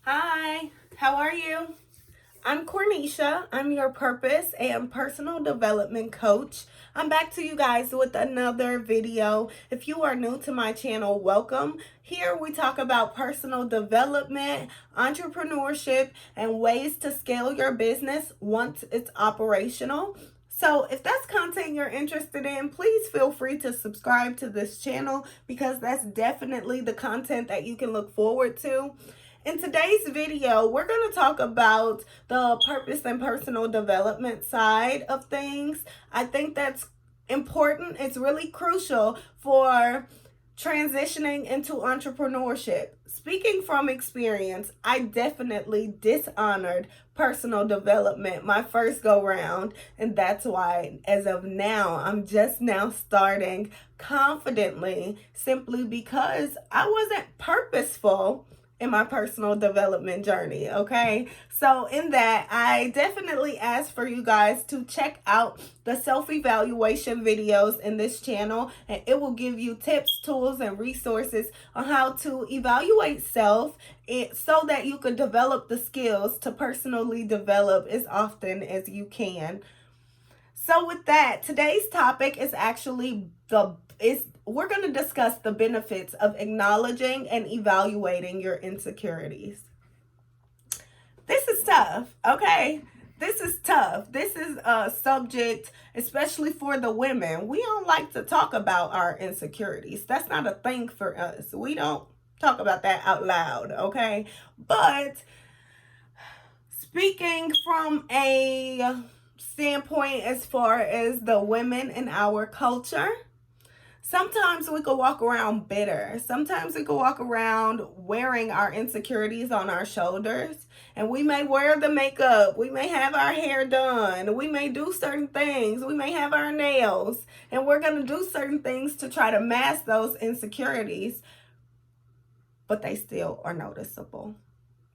Hi, how are you? I'm Cornesha. I'm your purpose and personal development coach. I'm back to you guys with another video. If you are new to my channel, welcome. Here we talk about personal development, entrepreneurship, and ways to scale your business once it's operational. So if that's content you're interested in, please feel free to subscribe to this channel because that's definitely the content that you can look forward to. In today's video, we're going to talk about the purpose and personal development side of things. I think that's important. It's really crucial for transitioning into entrepreneurship. Speaking from experience, I definitely dishonored personal development my first go round, and that's why as of now I'm just now starting confidently, simply because I wasn't purposeful in my personal development journey. Okay, so in that, I definitely ask for you guys to check out the self-evaluation videos in this channel, and it will give you tips, tools, and resources on how to evaluate self so that you can develop the skills to personally develop as often as you can. So with that, today's topic is actually we're going to discuss the benefits of acknowledging and evaluating your insecurities. This is tough, okay? This is tough. This is a subject, especially for the women. We don't like to talk about our insecurities. That's not a thing for us. We don't talk about that out loud, okay? But speaking from a standpoint as far as the women in our culture, sometimes we could walk around bitter. Sometimes we could walk around wearing our insecurities on our shoulders. And we may wear the makeup. We may have our hair done. We may do certain things. We may have our nails. And we're going to do certain things to try to mask those insecurities. But they still are noticeable.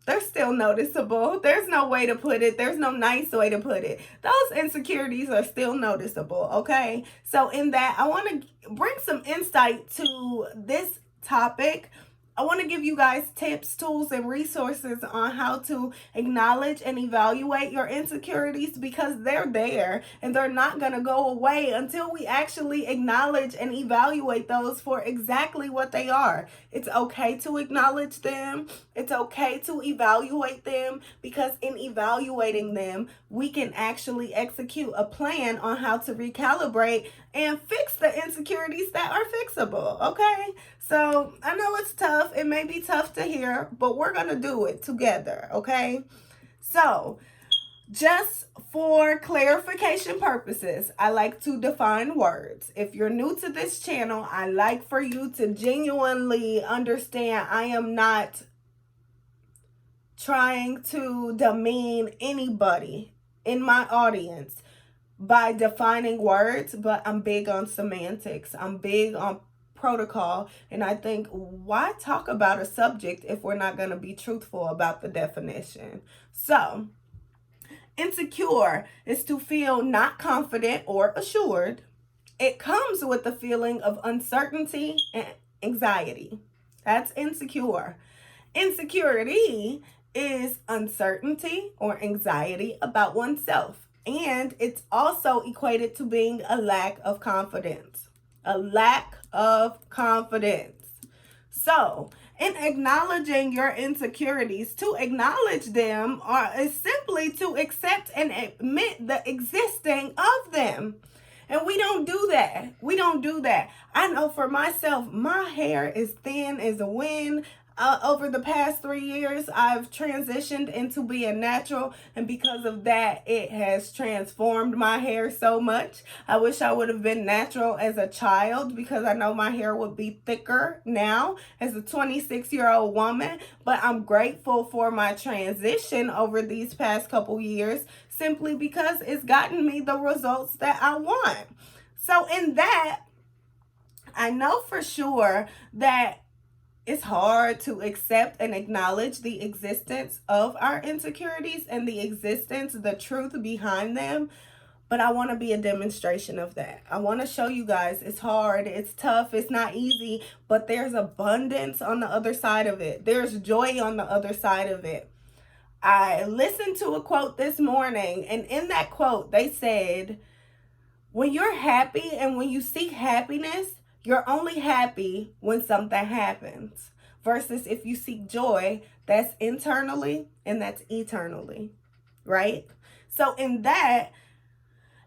They're still noticeable. There's no way to put it. There's no nice way to put it. Those insecurities are still noticeable, okay? So in that, I want to bring some insight to this topic. I want to give you guys tips, tools, and resources on how to acknowledge and evaluate your insecurities, because they're there and they're not going to go away until we actually acknowledge and evaluate those for exactly what they are. It's okay to acknowledge them. It's okay to evaluate them, because in evaluating them, we can actually execute a plan on how to recalibrate and fix the insecurities that are fixable, okay? So I know it's tough. It may be tough to hear, but we're going to do it together, okay? So just for clarification purposes, I like to define words. If you're new to this channel, I like for you to genuinely understand I am not trying to demean anybody in my audience by defining words, but I'm big on semantics. I'm big on protocol, and I think, why talk about a subject if we're not going to be truthful about the definition? So, insecure is to feel not confident or assured. It comes with the feeling of uncertainty and anxiety. That's insecure. Insecurity is uncertainty or anxiety about oneself. And it's also equated to being a lack of confidence. A lack of confidence. So, in acknowledging your insecurities, to acknowledge them is simply to accept and admit the existing of them. And we don't do that. We don't do that. I know for myself, my hair is thin as a wind. Over the past 3 years, I've transitioned into being natural, and because of that, it has transformed my hair so much. I wish I would have been natural as a child, because I know my hair would be thicker now as a 26-year-old woman, but I'm grateful for my transition over these past couple years, simply because it's gotten me the results that I want. So in that, I know for sure that it's hard to accept and acknowledge the existence of our insecurities and the truth behind them. But I want to be a demonstration of that. I want to show you guys it's hard, it's tough, it's not easy, but there's abundance on the other side of it. There's joy on the other side of it. I listened to a quote this morning, and in that quote, they said, when you're happy and when you seek happiness, you're only happy when something happens. Versus if you seek joy, that's internally and that's eternally, right? So in that,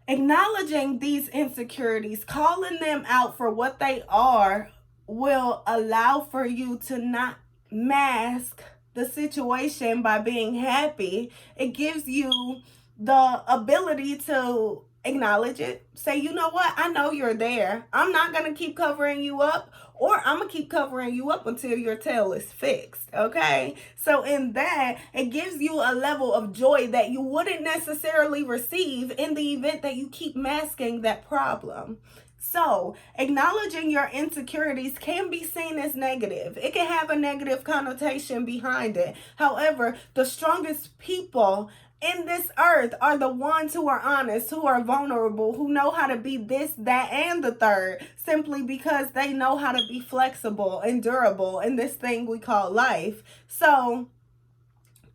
acknowledging these insecurities, calling them out for what they are, will allow for you to not mask the situation by being happy. It gives you the ability to acknowledge it. Say, you know what? I know you're there. I'm not going to keep covering you up, or I'm going to keep covering you up until your tail is fixed. Okay? So in that, it gives you a level of joy that you wouldn't necessarily receive in the event that you keep masking that problem. So, acknowledging your insecurities can be seen as negative. It can have a negative connotation behind it. However, the strongest people in this earth are the ones who are honest, who are vulnerable, who know how to be this, that, and the third, simply because they know how to be flexible and durable in this thing we call life. So,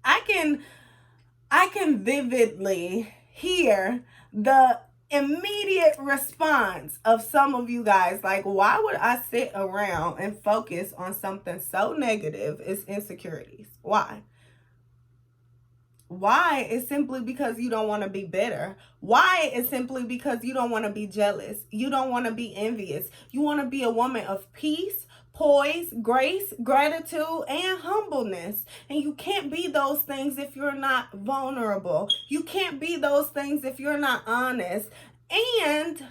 I can vividly hear the immediate response of some of you guys, like, why would I sit around and focus on something so negative as insecurities? Why is simply because you don't want to be bitter. Why is simply because you don't want to be jealous. You don't want to be envious. You want to be a woman of peace, poise, grace, gratitude, and humbleness. And you can't be those things if you're not vulnerable. You can't be those things if you're not honest. And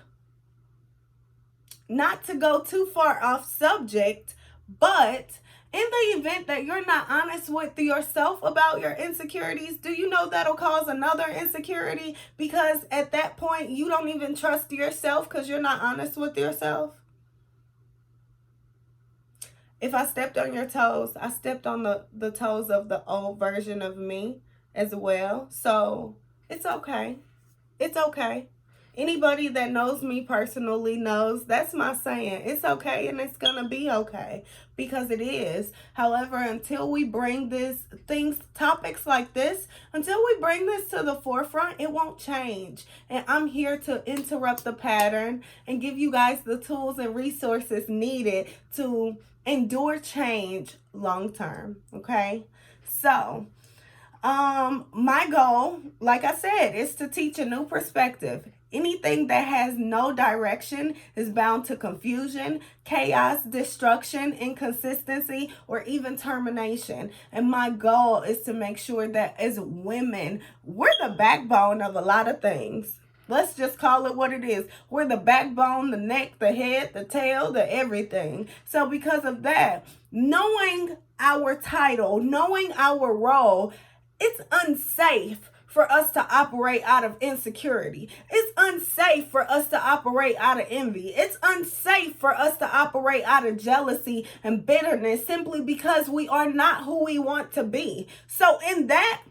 not to go too far off subject, but in the event that you're not honest with yourself about your insecurities, do you know that'll cause another insecurity? Because at that point, you don't even trust yourself because you're not honest with yourself. If I stepped on your toes, I stepped on the toes of the old version of me as well. So it's okay. It's okay. Anybody that knows me personally knows that's my saying. It's okay and it's going to be okay, because it is. However, until we bring topics like this, until we bring this to the forefront, it won't change. And I'm here to interrupt the pattern and give you guys the tools and resources needed to endure change long term. Okay? So, my goal, like I said, is to teach a new perspective. Anything that has no direction is bound to confusion, chaos, destruction, inconsistency, or even termination. And my goal is to make sure that as women, we're the backbone of a lot of things. Let's just call it what it is. We're the backbone, the neck, the head, the tail, the everything. So because of that, knowing our title, knowing our role, it's unsafe for us to operate out of insecurity. It's unsafe for us to operate out of envy. It's unsafe for us to operate out of jealousy and bitterness simply because we are not who we want to be. So in that,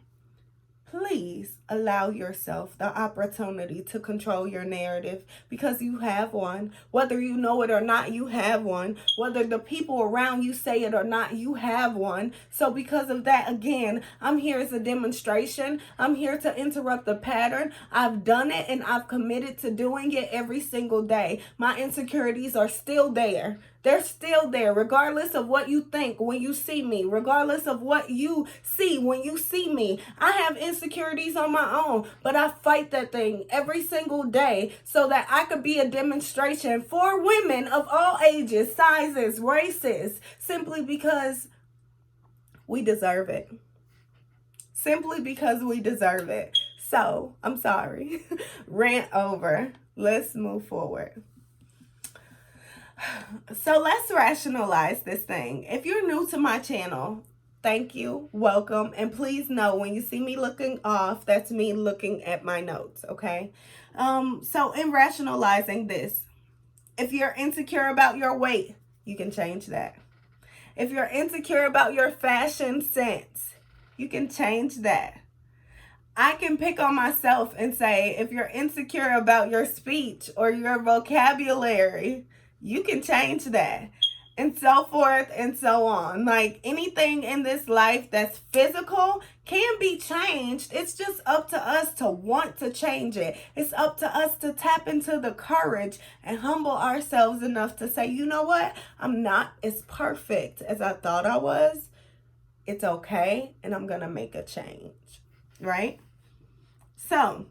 please allow yourself the opportunity to control your narrative, because you have one. Whether you know it or not, you have one. Whether the people around you say it or not, you have one. So because of that, again, I'm here as a demonstration. I'm here to interrupt the pattern. I've done it and I've committed to doing it every single day. My insecurities are still there. They're still there, regardless of what you think when you see me, regardless of what you see when you see me. I have insecurities on my own, but I fight that thing every single day so that I could be a demonstration for women of all ages, sizes, races, simply because we deserve it. Simply because we deserve it. So, I'm sorry. Rant over. Let's move forward. So let's rationalize this thing. If you're new to my channel, thank you, welcome, and please know when you see me looking off, that's me looking at my notes, okay? So in rationalizing this, if you're insecure about your weight, you can change that. If you're insecure about your fashion sense, you can change that. I can pick on myself and say, if you're insecure about your speech or your vocabulary, you can change that. And so forth and so on. Like anything in this life that's physical can be changed. It's just up to us to want to change it. It's up to us to tap into the courage and humble ourselves enough to say, you know what? I'm not as perfect as I thought I was. It's okay. And I'm going to make a change. Right? So,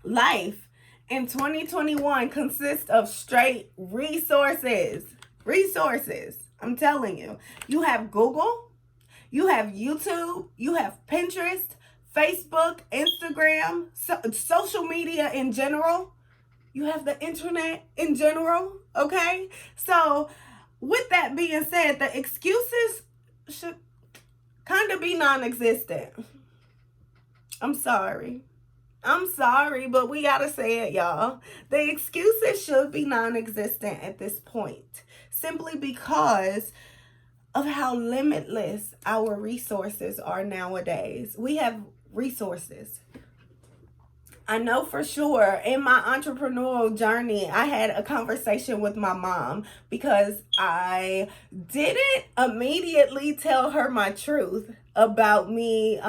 life in 2021 consists of straight resources. Resources. I'm telling you. You have Google, you have YouTube, you have Pinterest, Facebook, Instagram, social media in general. You have the internet in general, okay? So, with that being said, the excuses should kind of be non-existent. I'm sorry, but we gotta say it, y'all. The excuses should be non-existent at this point, simply because of how limitless our resources are nowadays. We have resources. I know for sure in my entrepreneurial journey, I had a conversation with my mom because I didn't immediately tell her my truth about me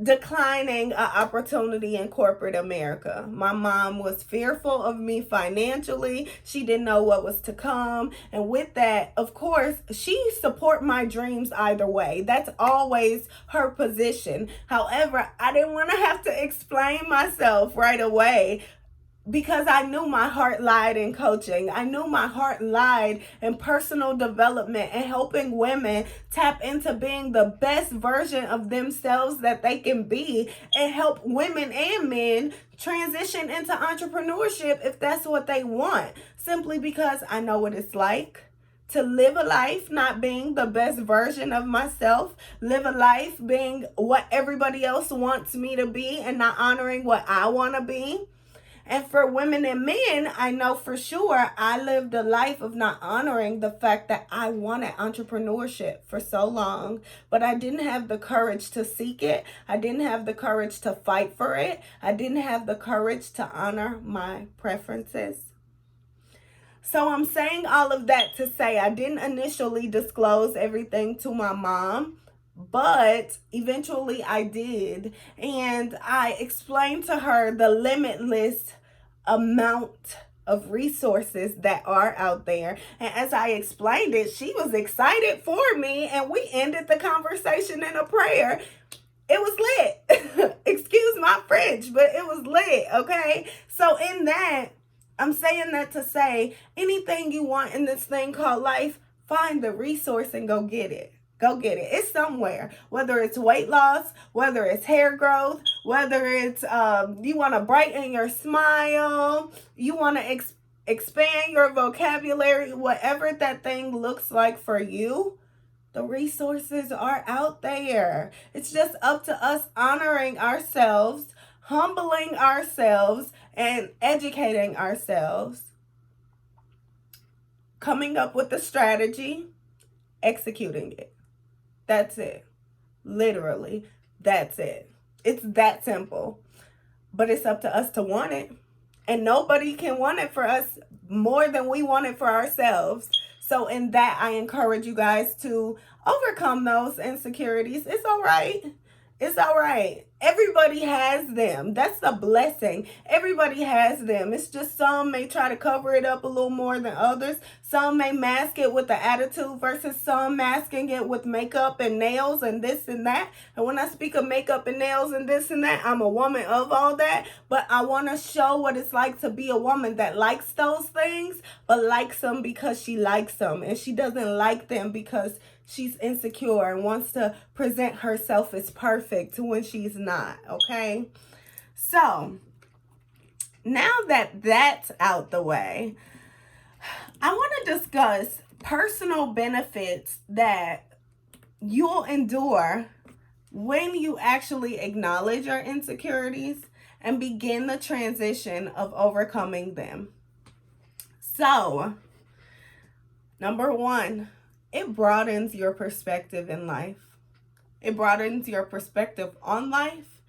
declining an opportunity in corporate America. My mom was fearful of me financially. She didn't know what was to come. And with that, of course, she support my dreams either way. That's always her position. However, I didn't want to have to explain myself right away, because I knew my heart lied in coaching. I knew my heart lied in personal development and helping women tap into being the best version of themselves that they can be, and help women and men transition into entrepreneurship if that's what they want. Simply because I know what it's like to live a life not being the best version of myself, live a life being what everybody else wants me to be and not honoring what I want to be. And for women and men, I know for sure I lived a life of not honoring the fact that I wanted entrepreneurship for so long, but I didn't have the courage to seek it. I didn't have the courage to fight for it. I didn't have the courage to honor my preferences. So I'm saying all of that to say I didn't initially disclose everything to my mom, but eventually I did. And I explained to her the limitless amount of resources that are out there. And as I explained it, she was excited for me, and we ended the conversation in a prayer. It was lit. Excuse my French, but it was lit, okay? So in that, I'm saying that to say, anything you want in this thing called life, find the resource and go get it. Go get it. It's somewhere. Whether it's weight loss, whether it's hair growth, whether it's you want to brighten your smile, you want to expand your vocabulary, whatever that thing looks like for you, the resources are out there. It's just up to us honoring ourselves, humbling ourselves, and educating ourselves. Coming up with a strategy, executing it. That's it. Literally, that's it. It's that simple. But it's up to us to want it. And nobody can want it for us more than we want it for ourselves. So in that, I encourage you guys to overcome those insecurities. It's all right. It's all right. Everybody has them. That's a blessing. Everybody has them. It's just some may try to cover it up a little more than others. Some may mask it with the attitude versus some masking it with makeup and nails and this and that. And when I speak of makeup and nails and this and that, I'm a woman of all that. But I want to show what it's like to be a woman that likes those things, but likes them because she likes them. And she doesn't like them because she's insecure and wants to present herself as perfect when she's not, okay? So, now that that's out the way, I want to discuss personal benefits that you'll endure when you actually acknowledge your insecurities and begin the transition of overcoming them. So, number one, it broadens your perspective in life. It broadens your perspective on life,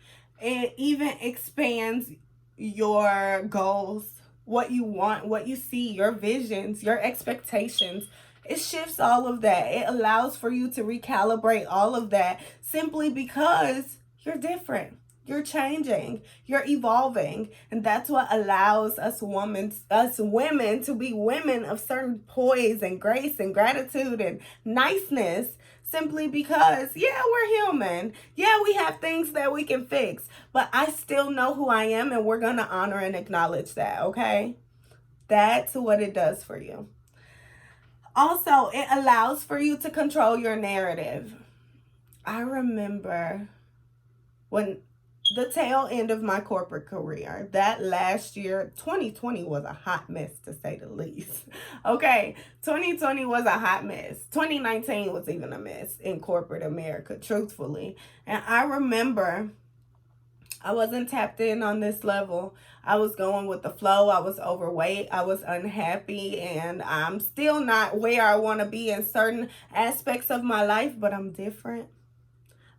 It even expands your goals, what you want, what you see, your visions, your expectations. It shifts all of that. It allows for you to recalibrate all of that simply because you're different. You're changing. You're evolving. And that's what allows us women to be women of certain poise and grace and gratitude and niceness, simply because, yeah, we're human. Yeah, we have things that we can fix, but I still know who I am, and we're going to honor and acknowledge that, okay? That's what it does for you. Also, it allows for you to control your narrative. I remember when the tail end of my corporate career, that last year, 2020 was a hot mess, to say the least. Okay, 2020 was a hot mess. 2019 was even a mess in corporate America, truthfully. And I remember I wasn't tapped in on this level. I was going with the flow. I was overweight. I was unhappy. And I'm still not where I want to be in certain aspects of my life, but I'm different.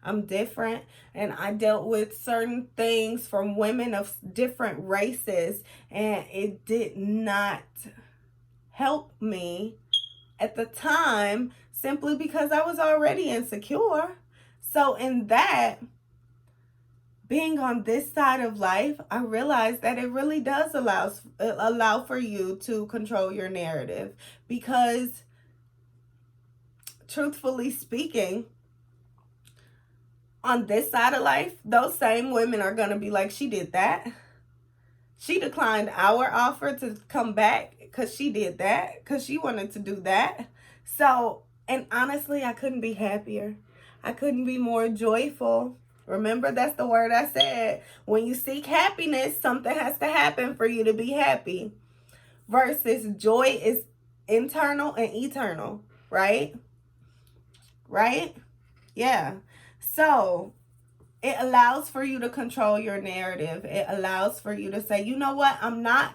I'm different, and I dealt with certain things from women of different races, and it did not help me at the time simply because I was already insecure. So in that, being on this side of life, I realized that it really does allow for you to control your narrative, because truthfully speaking, on this side of life, those same women are going to be like, she did that. She declined our offer to come back because she did that, because she wanted to do that. So, and honestly, I couldn't be happier. I couldn't be more joyful. Remember, that's the word I said. When you seek happiness, something has to happen for you to be happy. Versus joy is internal and eternal, right? Right? Yeah. So it allows for you to control your narrative. It allows for you to say, you know what? I'm not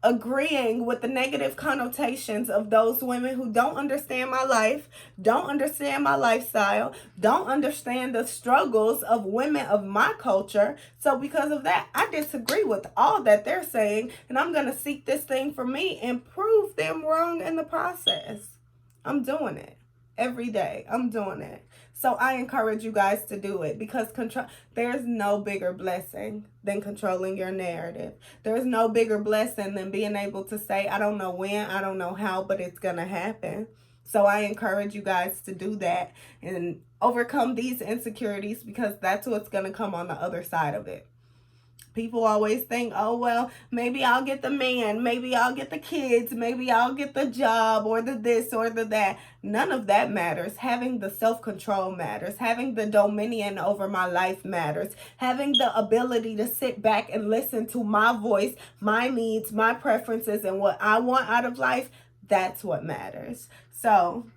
agreeing with the negative connotations of those women who don't understand my life, don't understand my lifestyle, don't understand the struggles of women of my culture. So because of that, I disagree with all that they're saying, and I'm going to seek this thing for me and prove them wrong in the process. I'm doing it every day. I'm doing it. So I encourage you guys to do it, because there's no bigger blessing than controlling your narrative. There's no bigger blessing than being able to say, I don't know when, I don't know how, but it's going to happen. So I encourage you guys to do that and overcome these insecurities, because that's what's going to come on the other side of it. People always think, oh, well, maybe I'll get the man, maybe I'll get the kids, maybe I'll get the job or the this or the that. None of that matters. Having the self-control matters. Having the dominion over my life matters. Having the ability to sit back and listen to my voice, my needs, my preferences, and what I want out of life, that's what matters. So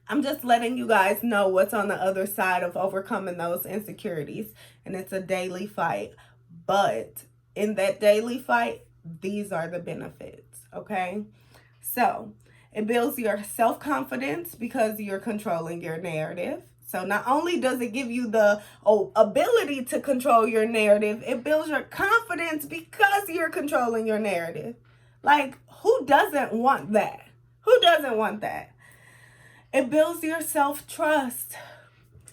I'm just letting you guys know what's on the other side of overcoming those insecurities. And it's a daily fight. But in that daily fight, these are the benefits, okay? So it builds your self-confidence because you're controlling your narrative. So not only does it give you the ability to control your narrative, it builds your confidence because you're controlling your narrative. Like, who doesn't want that? Who doesn't want that? It builds your self-trust.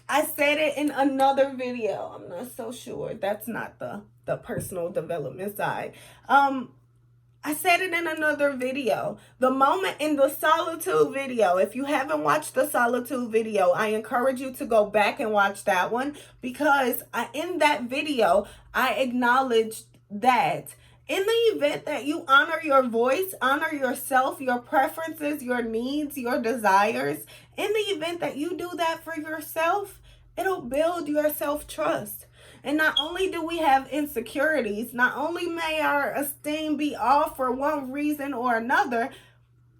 I said it in another video. I'm not so sure. That's not the personal development side. I said it in another video. The moment in the solitude video, if you haven't watched the solitude video, I encourage you to go back and watch that one, because in that video, I acknowledged that in the event that you honor your voice, honor yourself, your preferences, your needs, your desires, in the event that you do that for yourself, it'll build your self-trust. And not only do we have insecurities, not only may our esteem be off for one reason or another,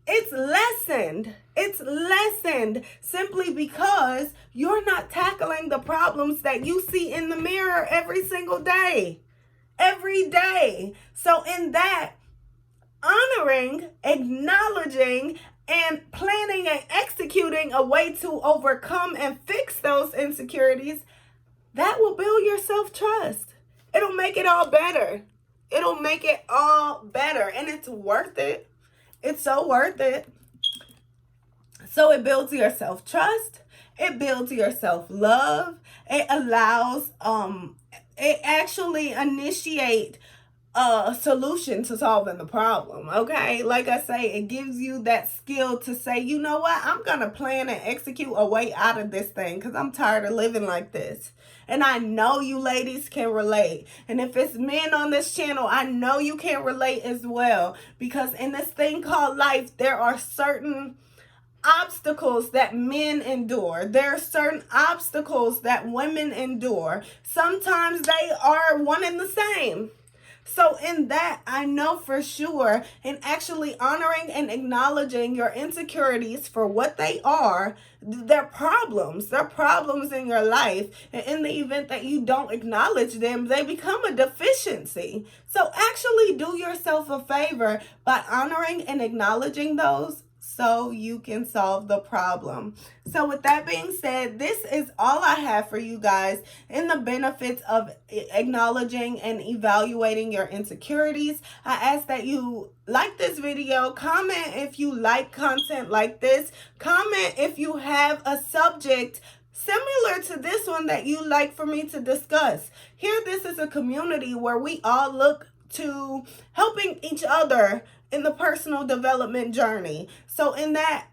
it's lessened. It's lessened simply because you're not tackling the problems that you see in the mirror every single day. Every day. So in that, honoring, acknowledging, and planning and executing a way to overcome and fix those insecurities that will build your self-trust. It'll make it all better. It'll make it all better. And it's worth it. It's so worth it. So it builds your self-trust. It builds your self-love. It allows, it actually initiate a solution to solving the problem. Okay, like I say, it gives you that skill to say, you know what, I'm gonna plan and execute a way out of this thing because I'm tired of living like this. And I know you ladies can relate. And if it's men on this channel, I know you can relate as well, because in this thing called life, there are certain obstacles that men endure. There are certain obstacles that women endure. Sometimes they are one and the same. So in that, I know for sure, in actually honoring and acknowledging your insecurities for what they are, they're problems in your life. And in the event that you don't acknowledge them, they become a deficiency. So actually do yourself a favor by honoring and acknowledging those, so you can solve the problem. So with that being said, this is all I have for you guys in the benefits of acknowledging and evaluating your insecurities. I ask that you like this video, comment if you like content like this, comment if you have a subject similar to this one that you like for me to discuss. Here, this is a community where we all look to helping each other in the personal development journey. So in that,